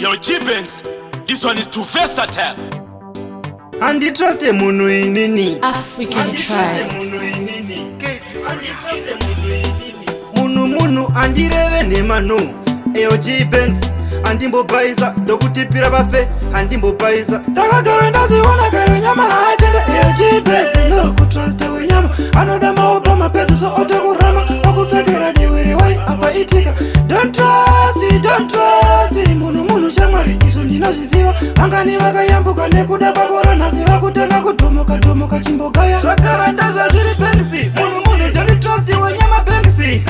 Yo, G-Banks, this one is too versatile. And the trust munu inini African tribe. Munu andireve nemano. Eyo G-Banks andimbo baiza ndokutipira bafe andimbo baiza takagara ndaziona kare nyama haitende. Eyo G-Banks no kutrasta wenyama anoda maoba mapezi so otakurama okupfekera diwiri wai apa itika. Don't trust munu shamwari izo ndinozviziva angani vakayambuka nekuda bakora nhasi vakutanga kudhomoka chimbogaya zvakaranda zvazviri Banksy. Munu don't trust wenyama Banksy.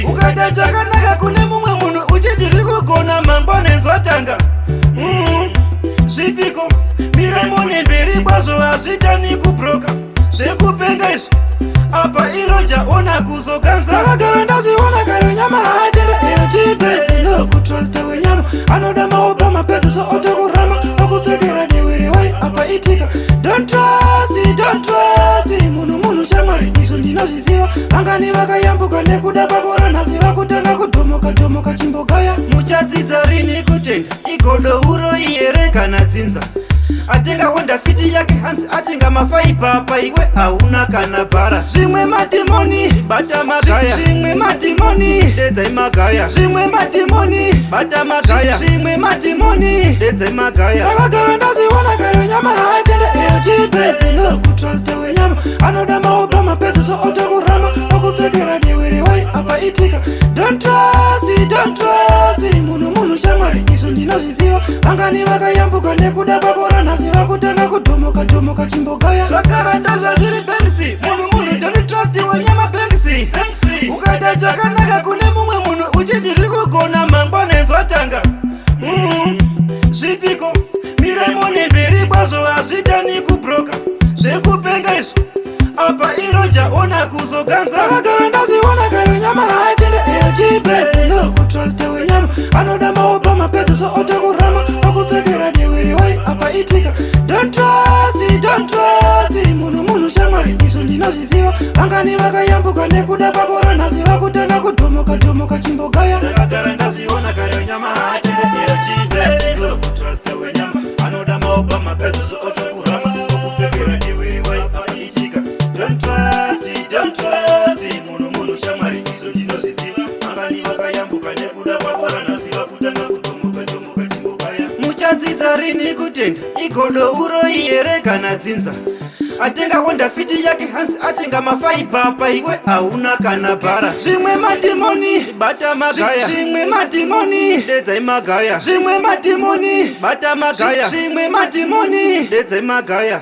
Ukaita chakanaka kune mumwe munhu uchiti zvikugona mangwanenzwatanga zvipiko miremone mberi kwazvo hazvitani kubroka zvekupenga izvo apa iroja ona kuzoganza vakagara ndazviona kare nyama haatende. Eyo G-Banks no kutrasta wenyama anoda maoba mapedzi so otakurama okupfekera diwiri wai apa itika. Don't trust munu shamwari izvo ndinozviziva angani vakayambuka nekuda bakora nhasi vakutanga kudhomoka chimbogaya. Muchadzidza rini kutenda igodo uro iyere kana dzinza atenga honda fiti yake hanzi atenga mafaibapa iwe hauna kana bhara. Zvimwe madhimoni bata magaya, zvimwe madhimoni dedzai magaya, zvimwe madhimoni bata magaya, zvimwe madhimoni dedzai magaya. Takagara ndazviona kare nyama haitende. Eyo G-Banks no kutrasta wenyama anoda maoba mapedzi so otakurama okupfekera diwiri wai apa itika. Don't trust munu shamwari izvo ndinozviziva angani vakayambuka nekuda bakora nhasi vakutanga kudhomoka chimbogaya zvakaranda zvazviri Banksy. Munu don't trust wenyama Banksy. Ukaita chakanaka kune mumwe munhu uchiti zvikugona mangwanenzwatanga zvipiko miremone mberi kwazvo hazvitani kubroka zvekupenga izvo apa iroja ona kuzoganza vakagara ndazviona kare nyama haitende. Eyo G-Banks no kutrasta wenyama anoda maoba mapedzi so otakurama okupfekera diwiri wai apa itika. Don't trust munu shamwari izvo ndinozviziva angani vakayambuka nekuda bakora nhasi vakutanga kudhomoka chimbogaya. Takagara ndazviona kare nyama haitende. Eyo G-Banks no kutrasta wenyama anoda maoba mapedzi so otakurama okupfekera diwiri wai apa itika. Don't trust munu shamwari izvo ndinozviziva angani vakayambuka nekuda bakora nhasi vakutanga kudhomoka chimbogaya. Muchadzidza rini kutenda igodo uro iyere kana dzinza atenga honda fiti yake hanzi atenga mafaibapa iwe hauna kana bhara. Zvimwe madhimoni bata magaya, zvimwe madhimoni dedzai magaya, zvimwe madhimoni bata magaya, zvimwe madhimoni dedzai magaya.